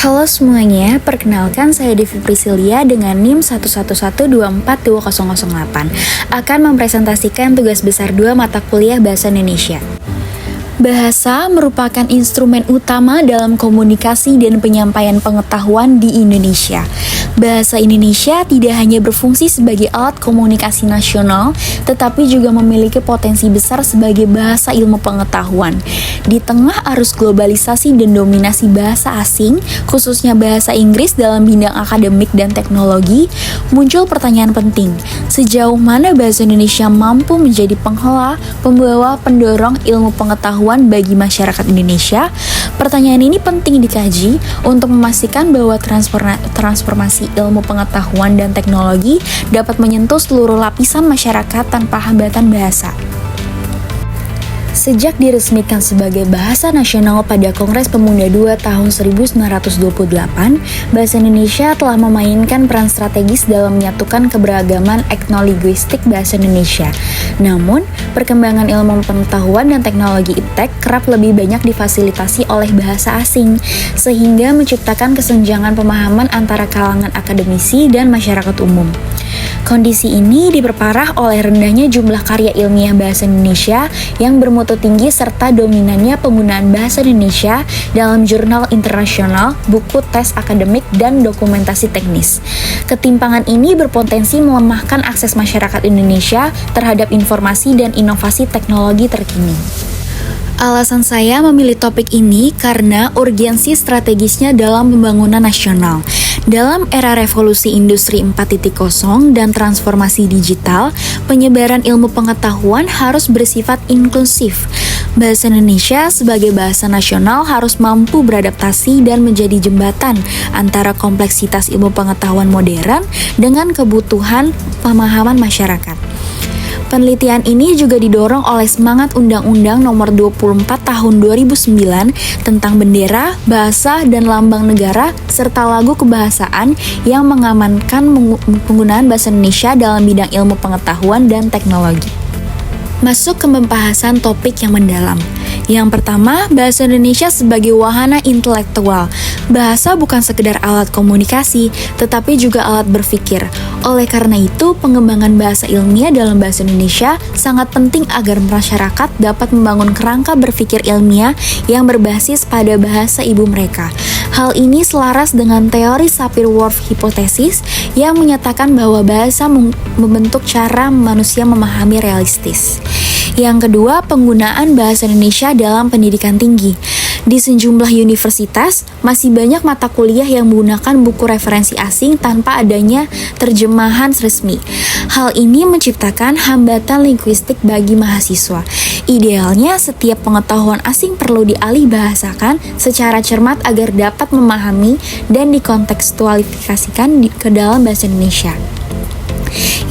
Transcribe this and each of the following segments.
Halo semuanya, perkenalkan saya Devi Priscilia dengan NIM 111242008 akan mempresentasikan tugas besar 2 mata kuliah Bahasa Indonesia. Bahasa merupakan instrumen utama dalam komunikasi dan penyampaian pengetahuan di Indonesia. Bahasa Indonesia tidak hanya berfungsi sebagai alat komunikasi nasional, tetapi juga memiliki potensi besar sebagai bahasa ilmu pengetahuan. Di tengah arus globalisasi dan dominasi bahasa asing, khususnya bahasa Inggris dalam bidang akademik dan teknologi, muncul pertanyaan penting. Sejauh mana bahasa Indonesia mampu menjadi penghela, pembawa, pendorong ilmu pengetahuan bagi masyarakat Indonesia? Pertanyaan ini penting dikaji untuk memastikan bahwa transformasi ilmu pengetahuan dan teknologi dapat menyentuh seluruh lapisan masyarakat tanpa hambatan bahasa. Sejak diresmikan sebagai bahasa nasional pada Kongres Pemuda II tahun 1928, bahasa Indonesia telah memainkan peran strategis dalam menyatukan keberagaman etnolinguistik bahasa Indonesia. Namun, perkembangan ilmu pengetahuan dan teknologi iptek kerap lebih banyak difasilitasi oleh bahasa asing, sehingga menciptakan kesenjangan pemahaman antara kalangan akademisi dan masyarakat umum. Kondisi ini diperparah oleh rendahnya jumlah karya ilmiah bahasa Indonesia yang bermutu tinggi serta dominannya penggunaan bahasa Indonesia dalam jurnal internasional, buku tes akademik, dan dokumentasi teknis. Ketimpangan ini berpotensi melemahkan akses masyarakat Indonesia terhadap informasi dan inovasi teknologi terkini. Alasan saya memilih topik ini karena urgensi strategisnya dalam pembangunan nasional. Dalam era revolusi industri 4.0 dan transformasi digital, penyebaran ilmu pengetahuan harus bersifat inklusif. Bahasa Indonesia sebagai bahasa nasional harus mampu beradaptasi dan menjadi jembatan antara kompleksitas ilmu pengetahuan modern dengan kebutuhan pemahaman masyarakat. Penelitian ini juga didorong oleh semangat Undang-Undang Nomor 24 Tahun 2009 tentang bendera, bahasa, dan lambang negara serta lagu kebahasaan yang mengamankan penggunaan bahasa Indonesia dalam bidang ilmu pengetahuan dan teknologi. Masuk ke pembahasan topik yang mendalam. Yang pertama, bahasa Indonesia sebagai wahana intelektual. Bahasa bukan sekedar alat komunikasi, tetapi juga alat berpikir. Oleh karena itu, pengembangan bahasa ilmiah dalam bahasa Indonesia sangat penting agar masyarakat dapat membangun kerangka berpikir ilmiah yang berbasis pada bahasa ibu mereka. Hal ini selaras dengan teori Sapir-Whorf hipotesis yang menyatakan bahwa bahasa membentuk cara manusia memahami realistis. Yang kedua, penggunaan bahasa Indonesia dalam pendidikan tinggi. Di sejumlah universitas, masih banyak mata kuliah yang menggunakan buku referensi asing tanpa adanya terjemahan resmi. Hal ini menciptakan hambatan linguistik bagi mahasiswa. Idealnya, setiap pengetahuan asing perlu dialih bahasakan secara cermat agar dapat memahami dan dikontekstualisasikan ke dalam bahasa Indonesia.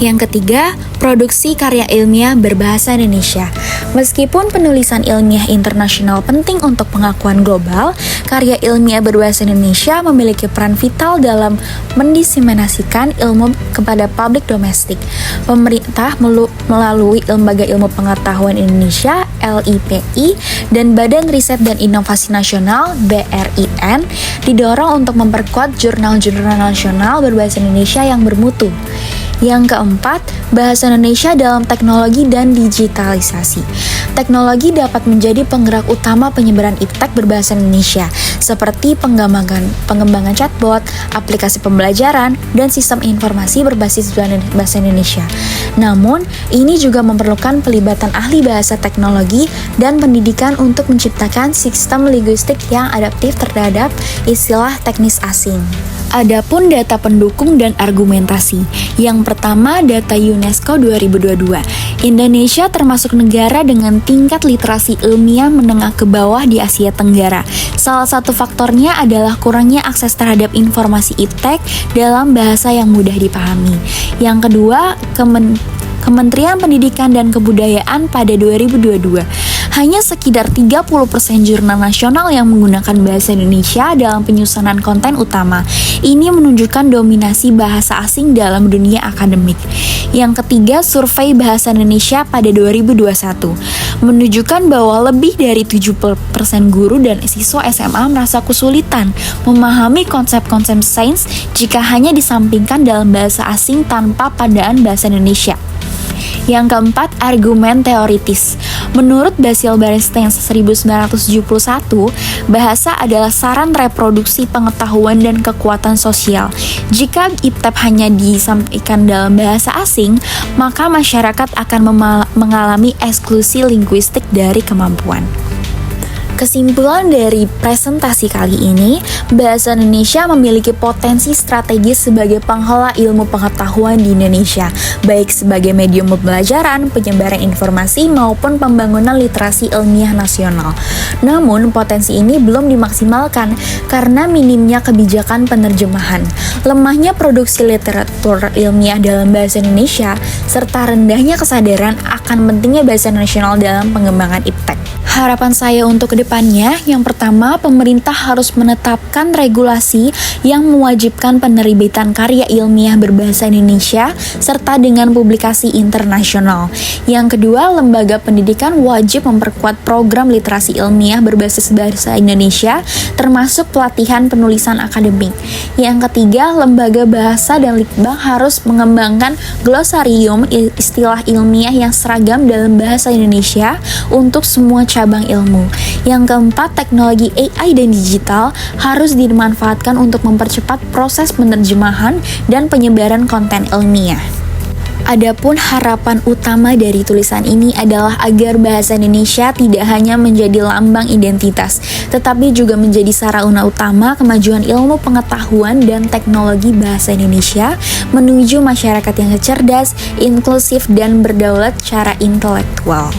Yang ketiga, produksi karya ilmiah berbahasa Indonesia. Meskipun penulisan ilmiah internasional penting untuk pengakuan global, karya ilmiah berbahasa Indonesia memiliki peran vital dalam mendiseminasikan ilmu kepada publik domestik. Pemerintah melalui Lembaga Ilmu Pengetahuan Indonesia (LIPI) dan Badan Riset dan Inovasi Nasional (BRIN) didorong untuk memperkuat jurnal-jurnal nasional berbahasa Indonesia yang bermutu. Yang keempat, bahasa Indonesia dalam teknologi dan digitalisasi. Teknologi dapat menjadi penggerak utama penyebaran iptek berbahasa Indonesia, seperti pengembangan chatbot, aplikasi pembelajaran, dan sistem informasi berbasis bahasa Indonesia. Namun, ini juga memerlukan pelibatan ahli bahasa teknologi dan pendidikan untuk menciptakan sistem linguistik yang adaptif terhadap istilah teknis asing. Adapun data pendukung dan argumentasi. Yang pertama, data UNESCO 2022. Indonesia termasuk negara dengan tingkat literasi ilmiah menengah ke bawah di Asia Tenggara. Salah satu faktornya adalah kurangnya akses terhadap informasi iptek dalam bahasa yang mudah dipahami. Yang kedua, Kementerian Pendidikan dan Kebudayaan pada 2022. Hanya sekitar 30% jurnal nasional yang menggunakan bahasa Indonesia dalam penyusunan konten utama. Ini menunjukkan dominasi bahasa asing dalam dunia akademik. Yang ketiga, survei bahasa Indonesia pada 2021 menunjukkan bahwa lebih dari 70% guru dan siswa SMA merasa kesulitan memahami konsep-konsep sains jika hanya disampingkan dalam bahasa asing tanpa padaan bahasa Indonesia. Yang keempat, argumen teoritis. Menurut Basil Bernstein 1971, bahasa adalah saran reproduksi pengetahuan dan kekuatan sosial. Jika IPTEP hanya disampaikan dalam bahasa asing, maka masyarakat akan mengalami eksklusi linguistik dari kemampuan. Kesimpulan dari presentasi kali ini, bahasa Indonesia memiliki potensi strategis sebagai penghola ilmu pengetahuan di Indonesia, baik sebagai medium pembelajaran, penyebaran informasi, maupun pembangunan literasi ilmiah nasional. Namun, potensi ini belum dimaksimalkan karena minimnya kebijakan penerjemahan, lemahnya produksi literatur ilmiah dalam bahasa Indonesia, serta rendahnya kesadaran akan pentingnya bahasa nasional dalam pengembangan IPTEK. Harapan saya untuk kedepannya, yang pertama, pemerintah harus menetapkan regulasi yang mewajibkan penerbitan karya ilmiah berbahasa Indonesia serta dengan publikasi internasional. Yang kedua, lembaga pendidikan wajib memperkuat program literasi ilmiah berbasis bahasa Indonesia, termasuk pelatihan penulisan akademik. Yang ketiga, lembaga bahasa dan litbang harus mengembangkan glosarium istilah ilmiah yang seragam dalam bahasa Indonesia untuk semua cabang ilmu. Yang keempat, teknologi AI dan digital harus dimanfaatkan untuk mempercepat proses penerjemahan dan penyebaran konten ilmiah. Adapun harapan utama dari tulisan ini adalah agar bahasa Indonesia tidak hanya menjadi lambang identitas, tetapi juga menjadi sarana utama kemajuan ilmu pengetahuan dan teknologi bahasa Indonesia menuju masyarakat yang cerdas, inklusif, dan berdaulat secara intelektual.